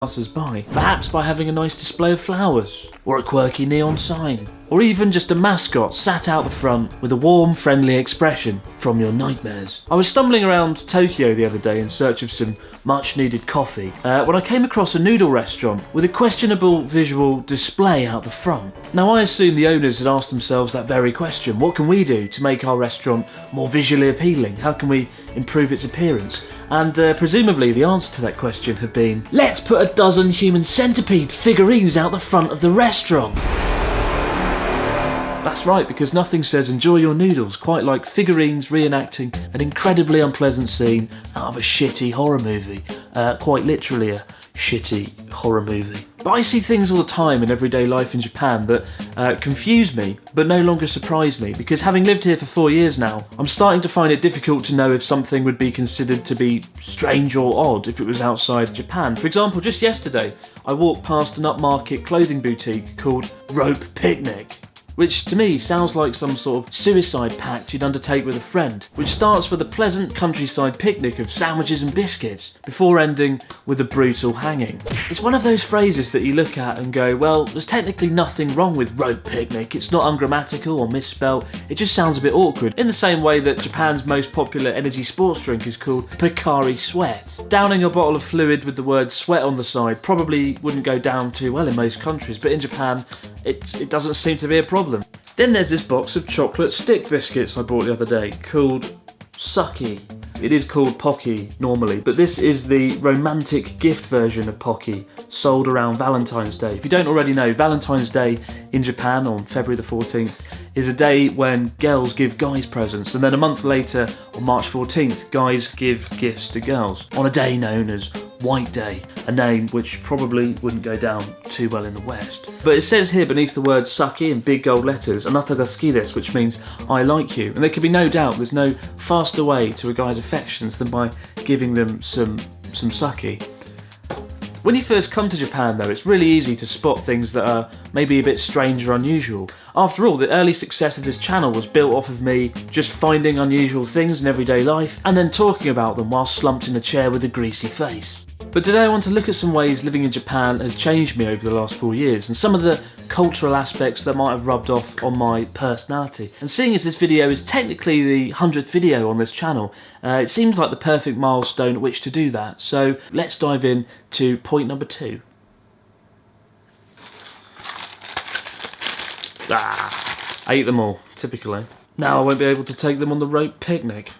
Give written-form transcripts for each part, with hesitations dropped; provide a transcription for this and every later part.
passers-by, perhaps by having a nice display of flowers, or a quirky neon sign, or even just a mascot sat out the front with a warm, friendly expression from your nightmares. I was stumbling around Tokyo the other day in search of some much-needed coffee when I came across a noodle restaurant with a questionable visual display out the front. Now I assume the owners had asked themselves that very question: what can we do to make our restaurant more visually appealing? How can we improve its appearance? And presumably the answer to that question had been, let's put a dozen human centipede figurines out the front of the restaurant. That's right, because nothing says enjoy your noodles quite like figurines reenacting an incredibly unpleasant scene out of a shitty horror movie. Quite literally a shitty horror movie. But I see things all the time in everyday life in Japan that confuse me, but no longer surprise me, because having lived here for 4 years now, I'm starting to find it difficult to know if something would be considered to be strange or odd if it was outside Japan. For example, just yesterday, I walked past an upmarket clothing boutique called Rope Picnic, which to me sounds like some sort of suicide pact you'd undertake with a friend, which starts with a pleasant countryside picnic of sandwiches and biscuits, before ending with a brutal hanging. It's one of those phrases that you look at and go, well, there's technically nothing wrong with Rope Picnic, it's not ungrammatical or misspelt, it just sounds a bit awkward, in the same way that Japan's most popular energy sports drink is called Pocari Sweat. Downing a bottle of fluid with the word sweat on the side probably wouldn't go down too well in most countries, but in Japan, it doesn't seem to be a problem. Then there's this box of chocolate stick biscuits I bought the other day called Sucky. It is called Pocky normally, but this is the romantic gift version of Pocky, sold around Valentine's Day. If you don't already know, Valentine's Day in Japan on February the 14th is a day when girls give guys presents, and then a month later, on March 14th, guys give gifts to girls, on a day known as White Day, a name which probably wouldn't go down too well in the West. But it says here beneath the word Sucky in big gold letters, Anata ga suki desu, which means I like you. And there can be no doubt there's no faster way to a guy's affections than by giving them some Sucky. When you first come to Japan though, it's really easy to spot things that are maybe a bit strange or unusual. After all, the early success of this channel was built off of me just finding unusual things in everyday life and then talking about them while slumped in a chair with a greasy face. But today I want to look at some ways living in Japan has changed me over the last 4 years and some of the cultural aspects that might have rubbed off on my personality. And seeing as this video is technically the 100th video on this channel, it seems like the perfect milestone at which to do that. So let's dive in to point number 2. Ate them all, typically. Now I won't be able to take them on the Rope Picnic.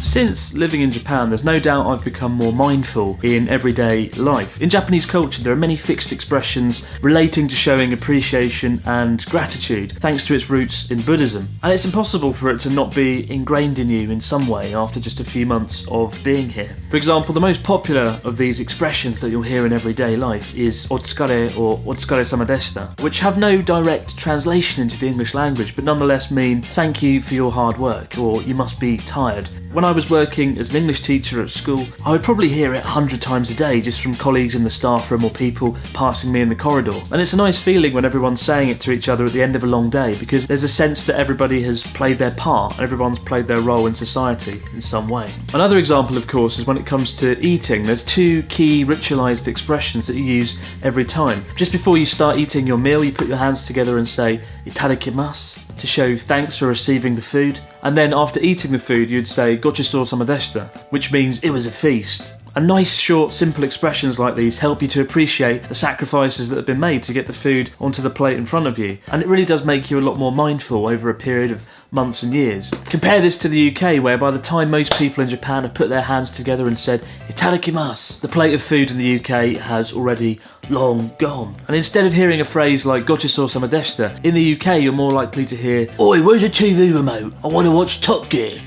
Since living in Japan, there's no doubt I've become more mindful in everyday life. In Japanese culture, there are many fixed expressions relating to showing appreciation and gratitude, thanks to its roots in Buddhism. And it's impossible for it to not be ingrained in you in some way after just a few months of being here. For example, the most popular of these expressions that you'll hear in everyday life is otsukare or otsukare-sama deshita, which have no direct translation into the English language, but nonetheless mean thank you for your hard work, or you must be tired. When I was working as an English teacher at school, I would probably hear it 100 times a day just from colleagues in the staff room or people passing me in the corridor. And it's a nice feeling when everyone's saying it to each other at the end of a long day, because there's a sense that everybody has played their part, everyone's played their role in society in some way. Another example, of course, is when it comes to eating. There's 2 key ritualized expressions that you use every time. Just before you start eating your meal, you put your hands together and say "itadakimasu" to show thanks for receiving the food. And then after eating the food, you'd say "gochisousama deshita," which means it was a feast. And nice, short, simple expressions like these help you to appreciate the sacrifices that have been made to get the food onto the plate in front of you. And it really does make you a lot more mindful over a period of months and years. Compare this to the UK, where by the time most people in Japan have put their hands together and said "itadakimasu," the plate of food in the UK has already long gone. And instead of hearing a phrase like "gochisousama deshita," in the UK you're more likely to hear "Oi, where's your TV remote? I want to watch Top Gear."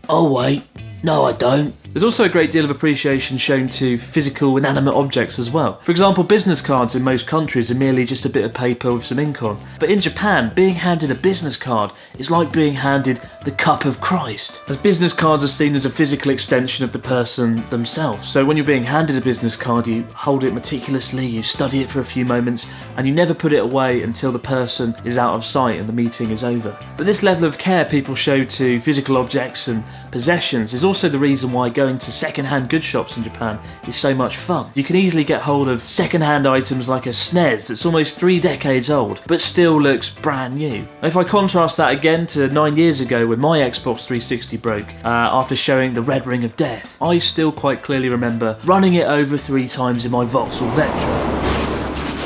"Oh wait, no I don't. There's also a great deal of appreciation shown to physical inanimate objects as well. For example, business cards in most countries are merely just a bit of paper with some ink on. But in Japan, being handed a business card is like being handed the cup of Christ, as business cards are seen as a physical extension of the person themselves. So when you're being handed a business card, you hold it meticulously, you study it for a few moments, and you never put it away until the person is out of sight and the meeting is over. But this level of care people show to physical objects and possessions is also the reason why going to second-hand goods shops in Japan is so much fun. You can easily get hold of second-hand items like a SNES that's almost 3 decades old, but still looks brand new. If I contrast that again to 9 years ago when my Xbox 360 broke after showing the Red Ring of Death, I still quite clearly remember running it over 3 times in my Vauxhall Vectra.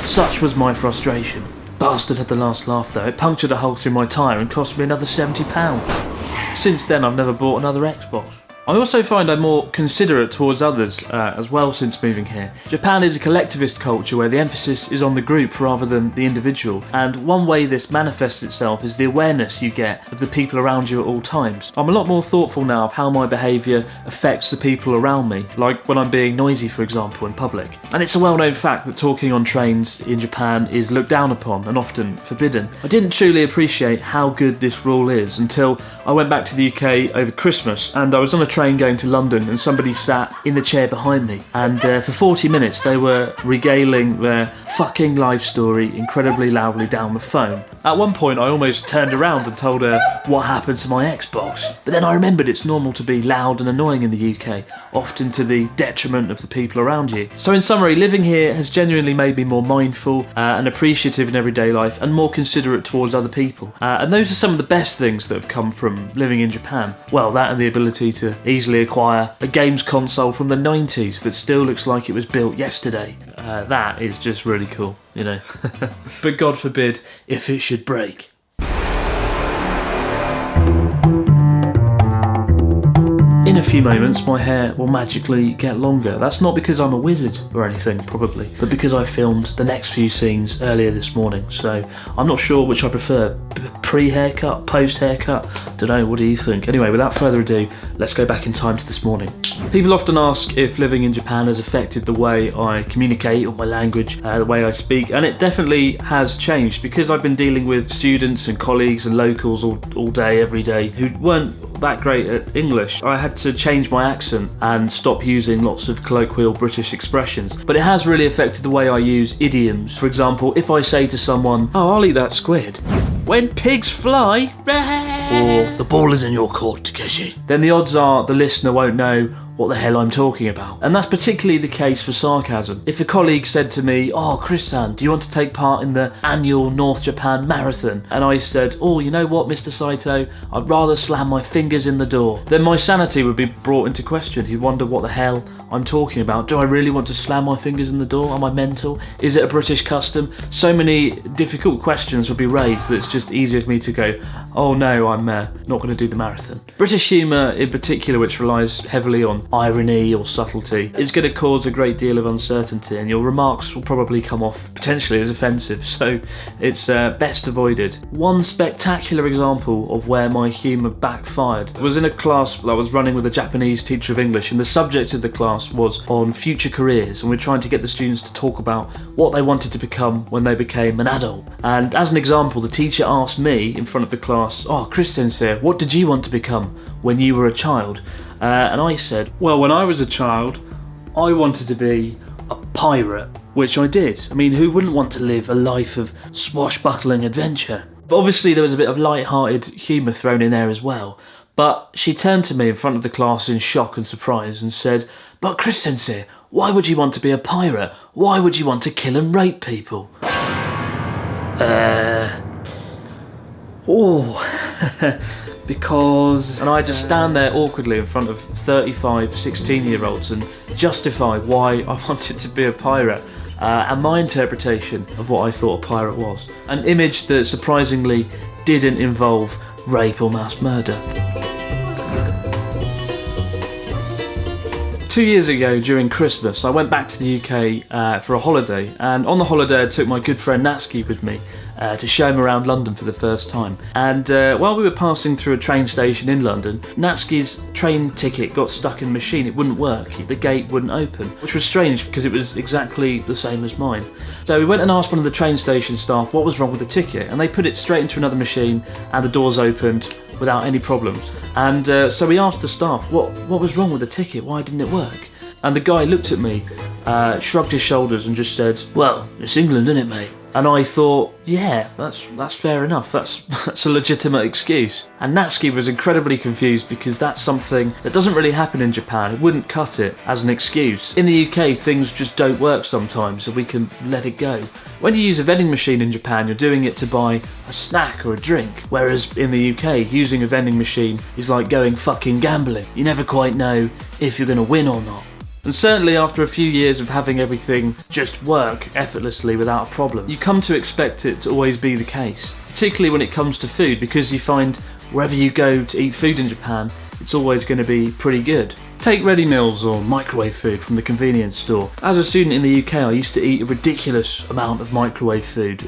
Such was my frustration. Bastard had the last laugh though. It punctured a hole through my tyre and cost me another £70. Since then I've never bought another Xbox. I also find I'm more considerate towards others as well since moving here. Japan is a collectivist culture where the emphasis is on the group rather than the individual, and one way this manifests itself is the awareness you get of the people around you at all times. I'm a lot more thoughtful now of how my behaviour affects the people around me, like when I'm being noisy, for example, in public. And it's a well-known fact that talking on trains in Japan is looked down upon and often forbidden. I didn't truly appreciate how good this rule is until I went back to the UK over Christmas, and I was on a train going to London and somebody sat in the chair behind me, and for 40 minutes they were regaling their fucking life story incredibly loudly down the phone. At one point I almost turned around and told her what happened to my Xbox, but then I remembered it's normal to be loud and annoying in the UK, often to the detriment of the people around you. So in summary, living here has genuinely made me more mindful and appreciative in everyday life and more considerate towards other people. And those are some of the best things that have come from living in Japan. Well, that and the ability to easily acquire a games console from the 90s that still looks like it was built yesterday. That is just really cool, you know. But God forbid if it should break. In a few moments, my hair will magically get longer. That's not because I'm a wizard or anything, probably, but because I filmed the next few scenes earlier this morning. So I'm not sure which I prefer, pre-haircut, post-haircut, don't know, what do you think? Anyway, without further ado, let's go back in time to this morning. People often ask if living in Japan has affected the way I communicate or my language, the way I speak, and it definitely has changed because I've been dealing with students and colleagues and locals all day, every day, who weren't that great at English. I had to change my accent and stop using lots of colloquial British expressions, but it has really affected the way I use idioms. For example, if I say to someone, "Oh, I'll eat that squid," "When pigs fly," or "The ball is in your court, Takeshi," then the odds are the listener won't know what the hell I'm talking about. And that's particularly the case for sarcasm. If a colleague said to me, "Oh, Chris-san, do you want to take part in the annual North Japan Marathon?" and I said, "Oh, you know what, Mr. Saito, I'd rather slam my fingers in the door," then my sanity would be brought into question. He'd wonder what the hell I'm talking about. Do I really want to slam my fingers in the door? Am I mental? Is it a British custom? So many difficult questions would be raised that it's just easier for me to go, "Oh no, I'm not going to do the marathon." British humour in particular, which relies heavily on irony or subtlety, is going to cause a great deal of uncertainty, and your remarks will probably come off potentially as offensive, so it's best avoided. One spectacular example of where my humour backfired was in a class that I was running with a Japanese teacher of English, and the subject of the class was on future careers, and we're trying to get the students to talk about what they wanted to become when they became an adult. And as an example, the teacher asked me in front of the class, "Oh, Chris Sensei, what did you want to become when you were a child?" And I said, "Well, when I was a child, I wanted to be a pirate," which I did. I mean, who wouldn't want to live a life of swashbuckling adventure? But obviously there was a bit of light-hearted humour thrown in there as well. But she turned to me in front of the class in shock and surprise and said, "But Chris Sensei, why would you want to be a pirate? Why would you want to kill and rape people?" Because... And I just stand there awkwardly in front of 35 16-year-olds and justify why I wanted to be a pirate. And my interpretation of what I thought a pirate was. An image that surprisingly didn't involve rape or mass murder. 2 years ago during Christmas I went back to the UK for a holiday, and on the holiday I took my good friend Natsuki with me, to show him around London for the first time. And while we were passing through a train station in London, Natsuki's train ticket got stuck in the machine. It wouldn't work. The gate wouldn't open, which was strange because it was exactly the same as mine. So we went and asked one of the train station staff what was wrong with the ticket, and they put it straight into another machine and the doors opened without any problems. And so we asked the staff what was wrong with the ticket, why didn't it work? And the guy looked at me, shrugged his shoulders and just said, well, it's England, isn't it, mate? And I thought, yeah, that's fair enough, that's a legitimate excuse. And Natsuki was incredibly confused because that's something that doesn't really happen in Japan. It wouldn't cut it as an excuse. In the UK, things just don't work sometimes, so we can let it go. When you use a vending machine in Japan, you're doing it to buy a snack or a drink, whereas in the UK, using a vending machine is like going fucking gambling. You never quite know if you're gonna win or not. And certainly after a few years of having everything just work effortlessly without a problem, you come to expect it to always be the case. Particularly when it comes to food, because you find wherever you go to eat food in Japan, it's always going to be pretty good. Take ready meals or microwave food from the convenience store. As a student in the UK, I used to eat a ridiculous amount of microwave food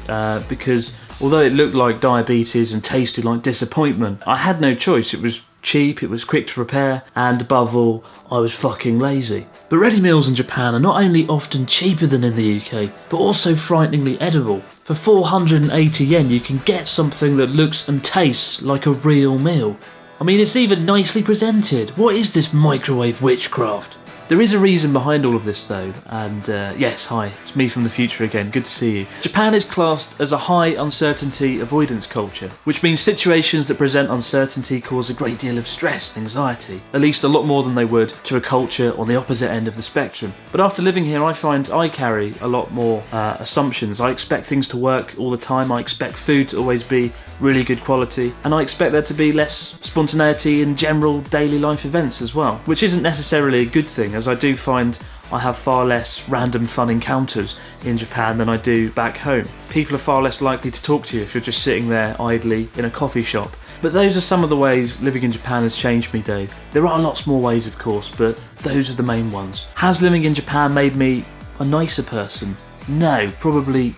because although it looked like diabetes and tasted like disappointment, I had no choice. It was cheap, it was quick to prepare, and above all, I was fucking lazy. But ready meals in Japan are not only often cheaper than in the UK, but also frighteningly edible. For 480 yen you can get something that looks and tastes like a real meal. I mean, it's even nicely presented. What is this microwave witchcraft? There is a reason behind all of this though, and yes, hi, it's me from the future again, good to see you. Japan is classed as a high uncertainty avoidance culture, which means situations that present uncertainty cause a great deal of stress and anxiety, at least a lot more than they would to a culture on the opposite end of the spectrum. But after living here, I find I carry a lot more assumptions. I expect things to work all the time, I expect food to always be really good quality, and I expect there to be less spontaneity in general daily life events as well, which isn't necessarily a good thing, as I do find I have far less random fun encounters in Japan than I do back home. People are far less likely to talk to you if you're just sitting there idly in a coffee shop. But those are some of the ways living in Japan has changed me though. There are lots more ways of course, but those are the main ones. Has living in Japan made me a nicer person? No, probably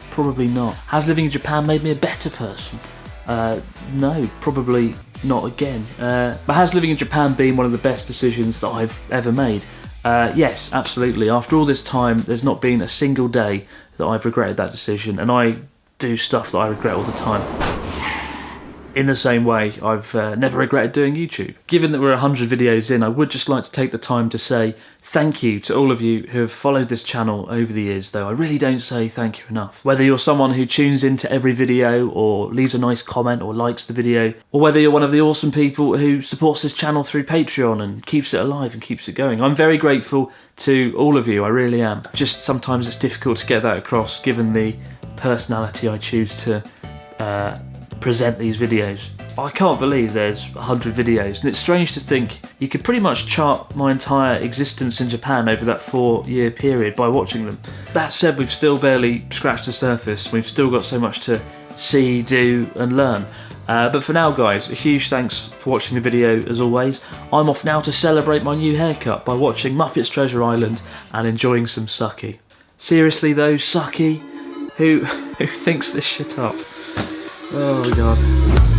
not. Has living in Japan made me a better person? No, probably not again. But has living in Japan been one of the best decisions that I've ever made? Yes, absolutely. After all this time, there's not been a single day that I've regretted that decision, and I do stuff that I regret all the time. In the same way, I've never regretted doing YouTube. Given that we're 100 videos in, I would just like to take the time to say thank you to all of you who have followed this channel over the years, though I really don't say thank you enough. Whether you're someone who tunes into every video or leaves a nice comment or likes the video, or whether you're one of the awesome people who supports this channel through Patreon and keeps it alive and keeps it going, I'm very grateful to all of you, I really am. Just sometimes it's difficult to get that across given the personality I choose to present these videos. I can't believe there's 100 videos, and it's strange to think you could pretty much chart my entire existence in Japan over that 4-year period by watching them. That said, we've still barely scratched the surface. We've still got so much to see, do and learn. But for now guys, a huge thanks for watching the video as always. I'm off now to celebrate my new haircut by watching Muppets Treasure Island and enjoying some sake. Seriously though, sake? Who thinks this shit up? Oh my god.